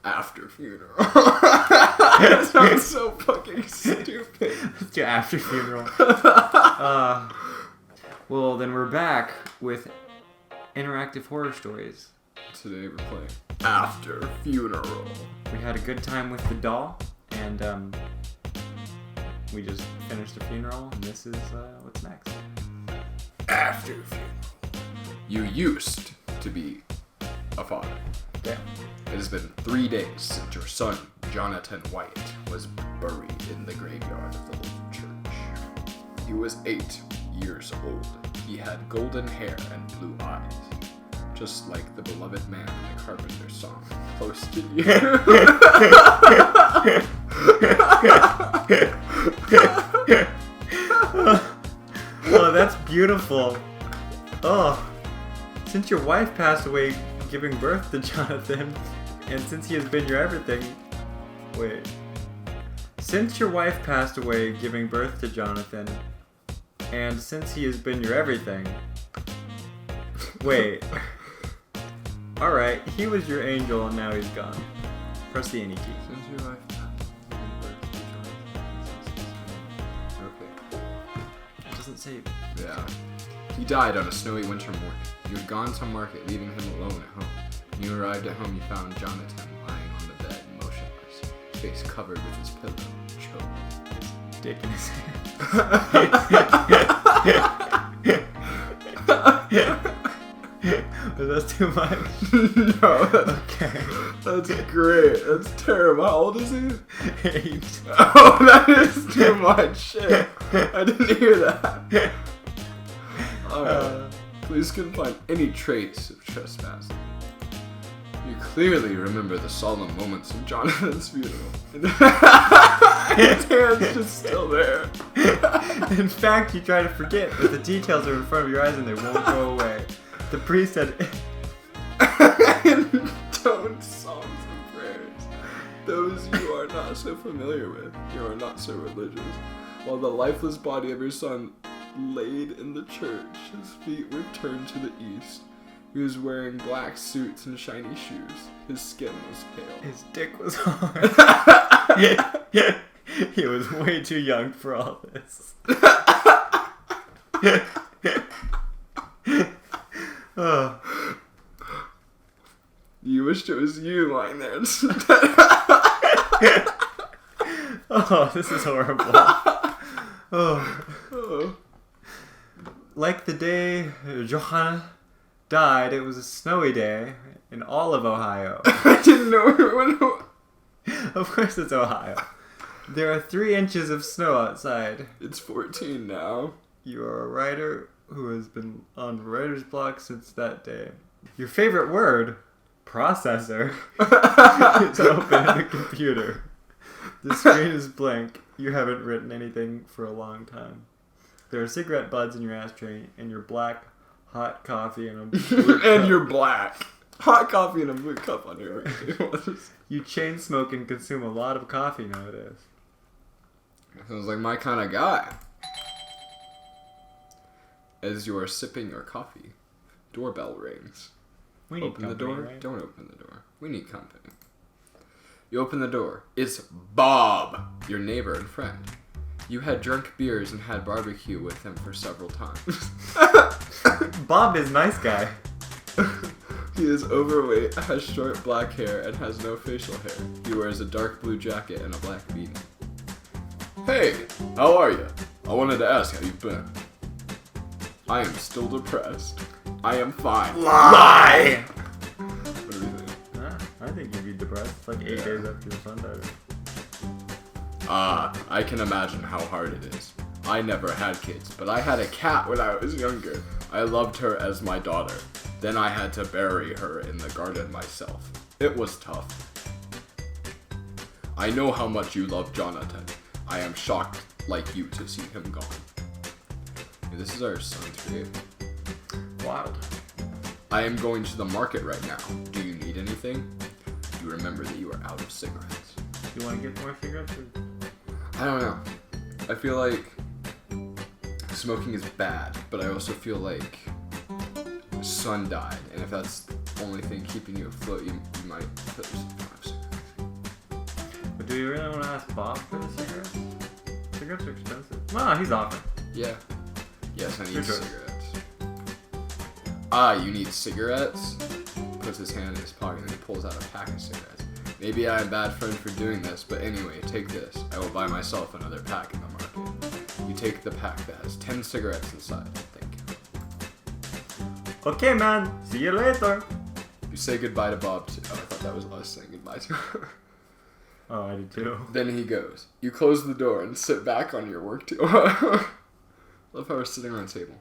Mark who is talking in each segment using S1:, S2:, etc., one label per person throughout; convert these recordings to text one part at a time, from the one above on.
S1: after funeral. That sounds so fucking stupid.
S2: Let's do after funeral. Well, then we're back with interactive horror stories.
S1: Today we're playing After Funeral.
S2: We had a good time with the doll, and we just finished the funeral, and this is what's next.
S1: After funeral. You used to be a father.
S2: Yeah.
S1: It has been 3 days since your son, Jonathan White, was buried in the graveyard of the local church. He was 8 years old. He had golden hair and blue eyes, just like the beloved man in the Carpenter song, Close to You.
S2: Oh, that's beautiful. Oh, since your wife passed away giving birth to Jonathan, and since he has been your everything... Wait. Since your wife passed away giving birth to Jonathan, and since he has been your everything... Wait. Alright, he was your angel and now he's gone. Press the any key.
S1: Since your wife passed away giving birth to Jonathan. Okay.
S2: It doesn't say...
S1: Yeah. He died on a snowy winter morning. You had gone to market, leaving him alone at home. When you arrived at home, you found Jonathan lying on the bed, motionless, his face covered with his pillow, choked.
S2: His dick in his hand. Was that too much?
S1: No,
S2: Okay.
S1: that's great. That's terrible. How old is he?
S2: 8.
S1: Oh, that is too much shit. I didn't hear that. Alright. Police couldn't find any trace of trespass. You clearly remember the solemn moments of Jonathan's funeral. His hand's just still there.
S2: In fact, you try to forget, but the details are in front of your eyes and they won't go away. The priest said,
S1: Intoned songs and prayers. Those you are not so familiar with. You are not so religious. While the lifeless body of your son laid in the church, his feet were turned to the east. He was wearing black suits and shiny shoes. His skin was pale.
S2: his dick was hard. He was way too young for all this. Oh.
S1: You wished it was you lying there instead.
S2: Oh, this is horrible. Oh. Like the day Johanna died, it was a snowy day in all of Ohio.
S1: I didn't know we went.
S2: Of course it's Ohio. There are 3 inches of snow outside.
S1: It's 14 now.
S2: You are a writer who has been on writer's block since that day. Your favorite word, processor, is open in the computer. The screen is blank. You haven't written anything for a long time. There are cigarette butts in your ashtray and your black hot coffee in a blue
S1: And
S2: cup.
S1: you're black. Hot coffee in a blue cup on your
S2: You chain smoke and consume a lot of coffee nowadays.
S1: Sounds like my kind of guy. As you are sipping your coffee, doorbell rings.
S2: We need
S1: Open
S2: company,
S1: the door.
S2: right?
S1: Don't open the door. We need company. You open the door. It's Bob, your neighbor and friend. You had drunk beers and had barbecue with him for several times.
S2: Bob is nice guy.
S1: He is overweight, has short black hair, and has no facial hair. He wears a dark blue jacket and a black beanie. Hey, how are you? I wanted to ask how you've been. I am still depressed. I am fine.
S2: Lie!
S1: What do you think?
S2: I think you'd be depressed. It's like 8 days after your son died.
S1: I can imagine how hard it is. I never had kids, but I had a cat when I was younger. I loved her as my daughter. Then I had to bury her in the garden myself. It was tough. I know how much you love Jonathan. I am shocked, like you, to see him gone. Hey, this is our son today.
S2: Wild.
S1: I am going to the market right now. Do you need anything? You remember that you are out of cigarettes.
S2: You want to get more cigarettes? Or...
S1: I don't know. I feel like smoking is bad, but I also feel like son died, and if that's the only thing keeping you afloat, you might put yourself on cigarettes.
S2: do you really want to ask Bob for the cigarettes? Cigarettes are expensive. Well, he's offering.
S1: Yeah. Yes, I need
S2: Good choice.
S1: cigarettes. Ah, you need cigarettes? Puts his hand in his pocket and he pulls out a pack of cigarettes. Maybe I am a bad friend for doing this, but anyway, take this. I will buy myself another pack in the market. You take the pack that has 10 cigarettes inside. Thank you.
S2: Okay, man. See you later.
S1: You say goodbye to Bob too. Oh, I thought that was us saying goodbye to her.
S2: Oh, I did too.
S1: Then he goes. You close the door and sit back on your work table. Love how we're sitting on a table.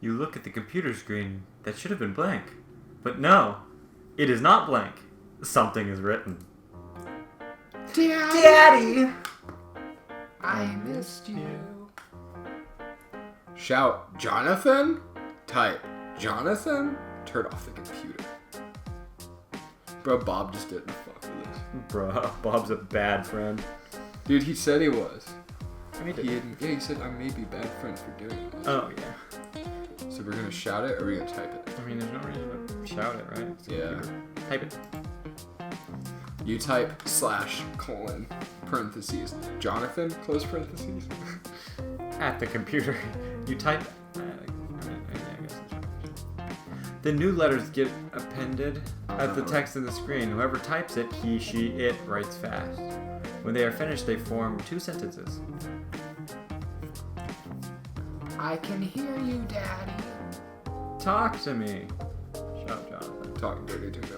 S2: You look at the computer screen that should have been blank. But no, it is not blank. Something is written.
S1: Daddy! I missed you. Shout, Jonathan? Type, Jonathan? Turn off the computer. Bro, Bob just didn't fuck with us.
S2: Bruh, Bob's a bad friend.
S1: Dude, he said he was.
S2: I mean,
S1: He said I may be bad friends for doing this.
S2: oh, yeah.
S1: So we're gonna shout it or we're gonna type it?
S2: I mean, there's no reason to shout it, right? It's a
S1: Yeah.
S2: computer. Type it.
S1: You type / parentheses Jonathan close parentheses.
S2: At the computer. You type. I guess that's right. The new letters get appended at the text in the screen. Whoever types it, he, she, it, writes fast. When they are finished, they form 2 sentences.
S1: I can hear you, Daddy.
S2: Talk to me. Shout, Jonathan.
S1: Talk dirty to me.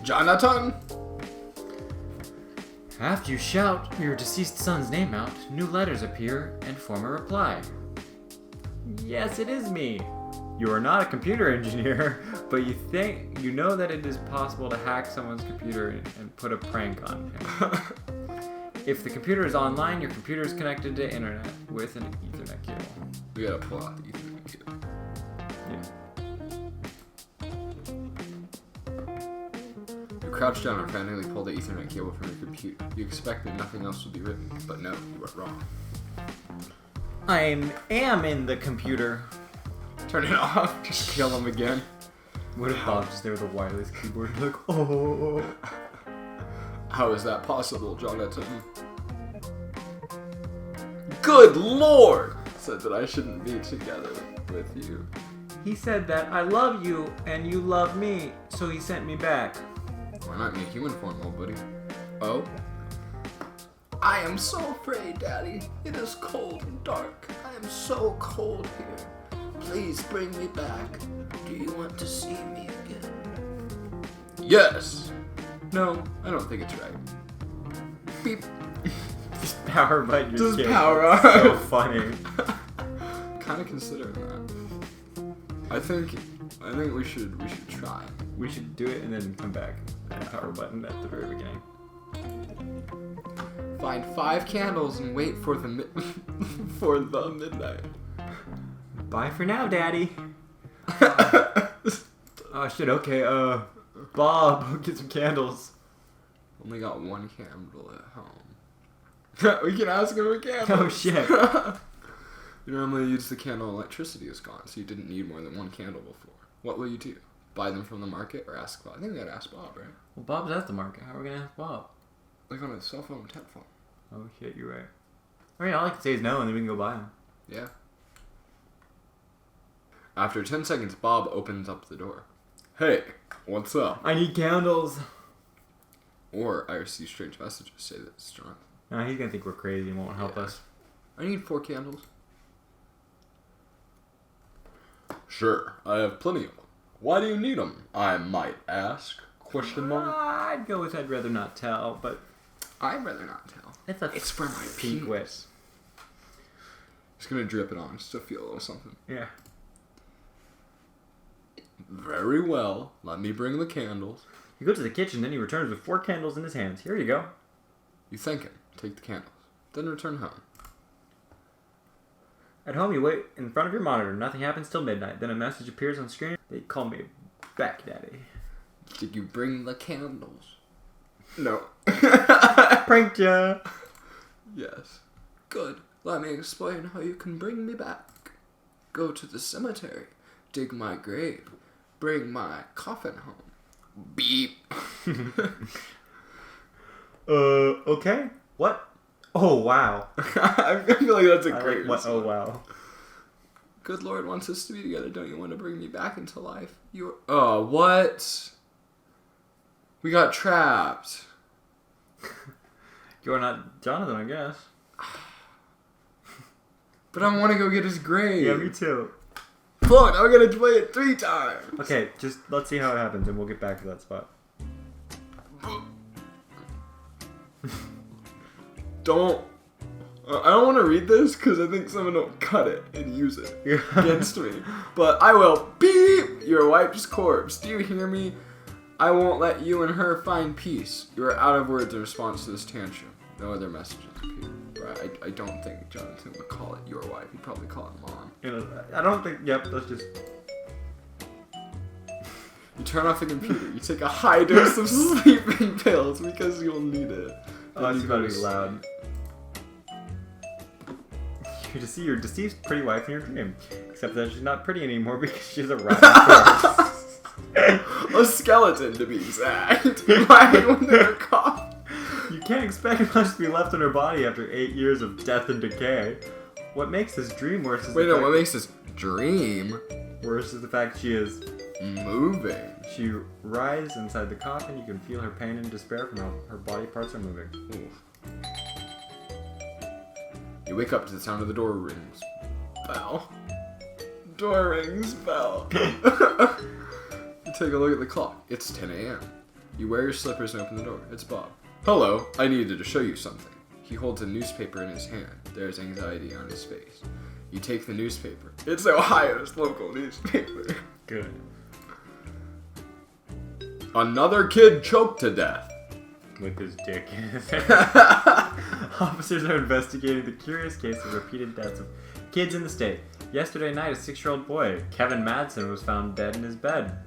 S1: Jonathan.
S2: After you shout your deceased son's name out, new letters appear and form a reply. Yes, it is me. You are not a computer engineer, but you know that it is possible to hack someone's computer and put a prank on him. If the computer is online, your computer is connected to internet with an Ethernet cable.
S1: We gotta pull out the Ethernet cable.
S2: Yeah.
S1: You crouch down and frantically pull the Ethernet cable from your computer. You expect that nothing else will be written, but no, you are wrong.
S2: I am in the computer.
S1: Turn it off. Just kill him again.
S2: What if Bob's just there with a wireless keyboard? Like, oh.
S1: How is that possible, Jonathan? Good Lord! Said that I shouldn't be together with you.
S2: He said that I love you and you love me, so he sent me back.
S1: Why not in a human form, old buddy? Oh? I am so afraid, Daddy. It is cold and dark. I am so cold here. Please bring me back. Do you want to see me again? Yes! No, I don't think it's right. Beep.
S2: Just power button your
S1: Just
S2: kid.
S1: power
S2: That's
S1: on.
S2: so funny.
S1: Kind of considering that. I think we should try.
S2: We should do it and then come back and power button at the very beginning.
S1: Find 5 candles and wait for the for the midnight.
S2: Bye for now, Daddy. Oh shit, okay, Bob, get some candles.
S1: Only got 1 candle at home. We can ask him for candles.
S2: Oh shit.
S1: You normally use the candle electricity is gone, so you didn't need more than 1 candle before. What will you do? Buy them from the market or ask Bob? I think we gotta ask Bob, right?
S2: Well, Bob's at the market. How are we gonna ask Bob?
S1: Like on a cell phone or tent phone.
S2: Oh shit, you're right. I mean, all I can say is no, and then we can go buy them.
S1: Yeah. After 10 seconds, Bob opens up the door. Hey, what's up?
S2: I need candles.
S1: Or I receive strange messages say that it's Jonathan.
S2: No, he's gonna think we're crazy and won't help us.
S1: I need 4 candles. Sure, I have plenty of them. Why do you need them, I might ask? Question mark.
S2: I'd go with I'd rather not tell, but
S1: I'd rather not tell. It's for my
S2: peak wit.
S1: penis. Just gonna drip it on just to feel a little something.
S2: Yeah.
S1: Very well. Let me bring the candles.
S2: He goes to the kitchen, then he returns with 4 candles in his hands. Here you go.
S1: You thank him. Take the candles. Then return home.
S2: At home, you wait in front of your monitor. Nothing happens till midnight. Then a message appears on screen. They call me back, Daddy.
S1: Did you bring the candles? No.
S2: Pranked ya.
S1: Yes. Good. Let me explain how you can bring me back. Go to the cemetery. Dig my grave. Bring my coffin home. Beep.
S2: Okay. What? Oh, wow.
S1: I feel like that's a great
S2: what? Oh, wow.
S1: Good Lord wants us to be together. Don't you want to bring me back into life? Oh, what? We got trapped.
S2: You're not Jonathan, I guess.
S1: But I want to go get his grave.
S2: Yeah, me too.
S1: Look, I'm going to play it 3 times.
S2: Okay, just let's see how it happens, and we'll get back to that spot.
S1: I don't want to read this because I think someone will cut it and use it against me. But I will beep your wife's corpse. Do you hear me? I won't let you and her find peace. You are out of words in response to this tantrum. No other messages appear. Right, I don't think Jonathan would call it your wife. He'd probably call it mom.
S2: I don't think. Yep, let's just.
S1: You turn off the computer. You take a high dose of sleeping pills because you'll need it.
S2: Oh, it's about to be loud. You just see your deceased pretty wife in your dream. Except that she's not pretty anymore because she's a rotten corpse.
S1: A skeleton, to be exact. Lying under her coffin.
S2: You can't expect much to be left in her body after 8 years of death and decay. What makes this dream worse is
S1: what makes this dream
S2: worse is the fact she is
S1: moving.
S2: She writhes inside the coffin. You can feel her pain and despair from how her body parts are moving.
S1: Oof. You wake up to the sound of the door rings. Bell. Door rings bell. You take a look at the clock. It's 10 a.m. You wear your slippers and open the door. It's Bob. Hello, I needed to show you something. He holds a newspaper in his hand. There is anxiety on his face. You take the newspaper. It's Ohio's local newspaper.
S2: Good.
S1: Another kid choked to death.
S2: With his dick in his hand. Officers are investigating the curious case of repeated deaths of kids in the state. Yesterday night, a 6-year-old boy, Kevin Madsen, was found dead in his bed.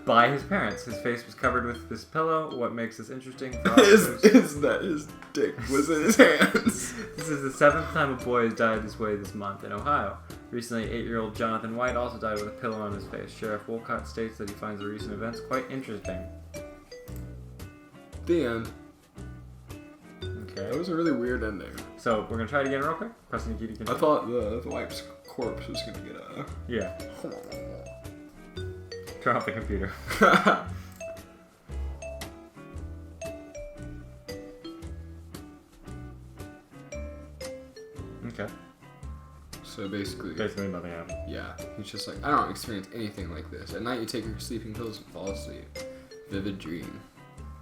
S2: By his parents. His face was covered with this pillow. What makes this interesting for officers
S1: is that his dick was in his hands.
S2: This is the 7th time a boy has died this way this month in Ohio. Recently, 8-year-old Jonathan White also died with a pillow on his face. Sheriff Wolcott states that he finds the recent events quite interesting.
S1: The end.
S2: Okay.
S1: That was a really weird ending.
S2: So, we're going to try it again real quick. Pressing the key to continue.
S1: I thought the wife's corpse was going to get a...
S2: Yeah. Turn off the computer. Okay.
S1: So basically
S2: nothing happened.
S1: Yeah. He's just like, I don't experience anything like this. At night you take your sleeping pills and fall asleep. Vivid dream.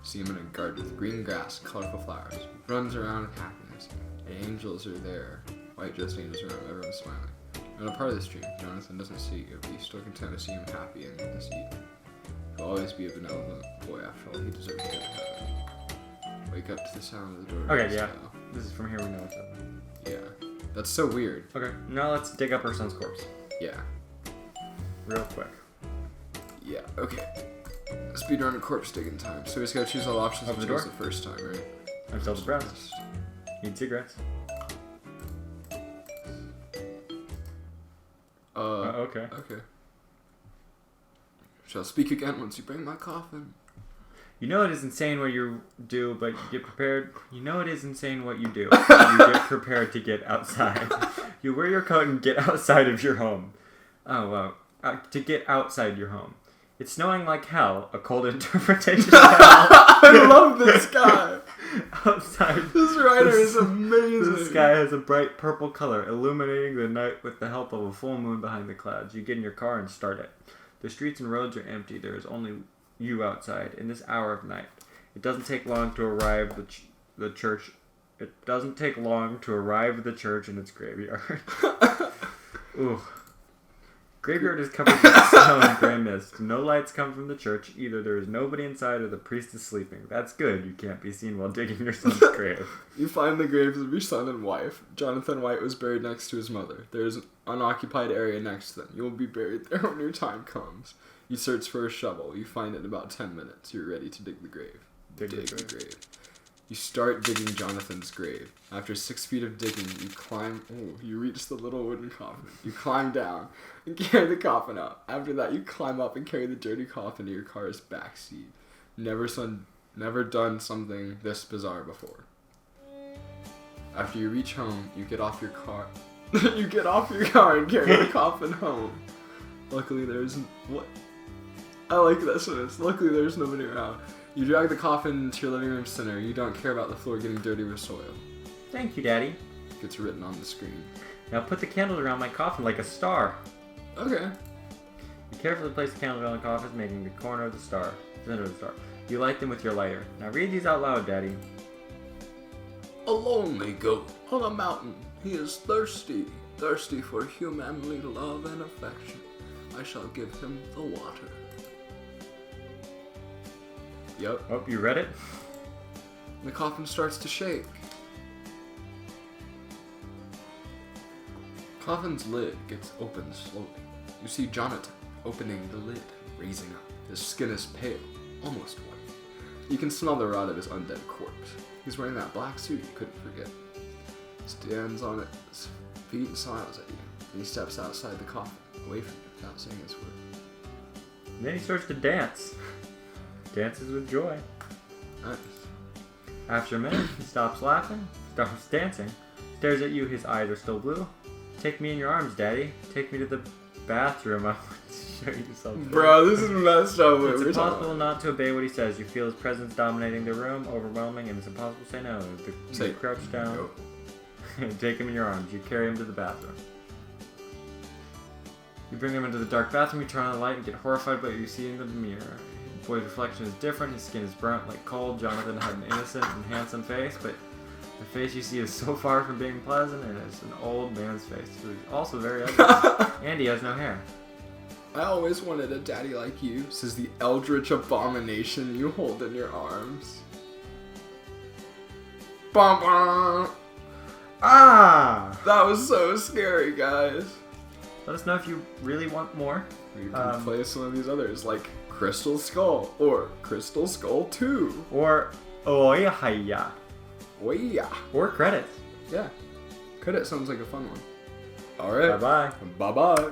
S1: See him in a garden with green grass, colorful flowers. Runs around with happiness. And angels are there. White dressed angels around, everyone's smiling. And a part of this dream, Jonathan doesn't see you, but he's still content to see him happy in this evening. He'll always be a benevolent boy after all. He deserves to go to heaven. Wake up to the sound of the door.
S2: Okay, yeah. This is from here we know what's happening.
S1: Yeah. That's so weird.
S2: Okay, now let's dig up her son's corpse.
S1: Yeah.
S2: Real quick.
S1: Yeah, okay. Speedrun corpse digging time. So we just gotta choose all options
S2: Open
S1: and
S2: the
S1: choose
S2: door.
S1: the first time, right?
S2: I'm still depressed. Need cigarettes. Okay.
S1: Okay. Shall speak again once you bring my coffin.
S2: You know it is insane what you do, but you get prepared. You know it is insane what you do, but you get prepared to get outside. You wear your coat and get outside of your home. Oh, wow. To get outside your home. It's snowing like hell, a cold interpretation of hell.
S1: I love this guy.
S2: Outside.
S1: This writer is amazing.
S2: The sky has a bright purple color, illuminating the night with the help of a full moon behind the clouds. You get in your car and start it. The streets and roads are empty. There is only you outside in this hour of night. It doesn't take long to arrive the church. It doesn't take long to arrive at the church in its graveyard. Ooh. Graveyard is covered with snow and gray mist. No lights come from the church. Either there is nobody inside or the priest is sleeping. That's good. You can't be seen while digging your son's grave.
S1: You find the graves of your son and wife. Jonathan White was buried next to his mother. There is an unoccupied area next to them. You will be buried there when your time comes. You search for a shovel. You find it in about 10 minutes. You're ready to dig the grave. Dig the grave. You start digging Jonathan's grave. After 6 feet of digging, you reach the little wooden coffin. You climb down and carry the coffin out. After that, you climb up and carry the dirty coffin to your car's backseat. Never done something this bizarre before. After you reach home, you get off your car. You get off your car and carry the coffin home. Luckily, I like that sentence. Luckily, there's nobody around. You drag the coffin to your living room center. You don't care about the floor getting dirty with soil.
S2: Thank you, Daddy.
S1: Gets written on the screen.
S2: Now put the candles around my coffin like a star.
S1: Okay.
S2: You carefully place the candles around the coffin, making the center of the star. You light them with your lighter. Now read these out loud, Daddy.
S1: A lonely goat on a mountain. He is thirsty for humanly love and affection. I shall give him the water. Yep.
S2: Oh, you read it?
S1: The coffin starts to shake. Coffin's lid gets opened slowly. You see Jonathan opening the lid, raising up. His skin is pale, almost white. You can smell the rot of his undead corpse. He's wearing that black suit you couldn't forget. He stands on his feet and smiles at you. And he steps outside the coffin, away from you, without saying his word.
S2: And then he starts to dance. Dances with joy.
S1: Nice.
S2: After a minute, he stops laughing, starts dancing, stares at you, his eyes are still blue. Take me in your arms, Daddy. Take me to the bathroom. I want to show you something.
S1: Bro, this is messed up.
S2: It's impossible not to obey what he says. You feel his presence dominating the room, overwhelming, and it's impossible to say no. You crouch down, take him in your arms. You carry him to the bathroom. You bring him into the dark bathroom, you turn on the light and get horrified by what you see in the mirror. The boy's reflection is different, his skin is burnt like coal. Jonathan had an innocent and handsome face, but the face you see is so far from being pleasant, and it's an old man's face, who is also very ugly. And he has no hair.
S1: I always wanted a daddy like you, says the eldritch abomination you hold in your arms. Bum, bum.
S2: Ah!
S1: That was so scary, guys.
S2: Let us know if you really want more.
S1: You can play some of these others, like Crystal Skull, or Crystal Skull 2.
S2: Or Oihaya.
S1: Oh yeah.
S2: Or credits.
S1: Yeah. Credit sounds like a fun one. Alright.
S2: Bye-bye.
S1: Bye-bye.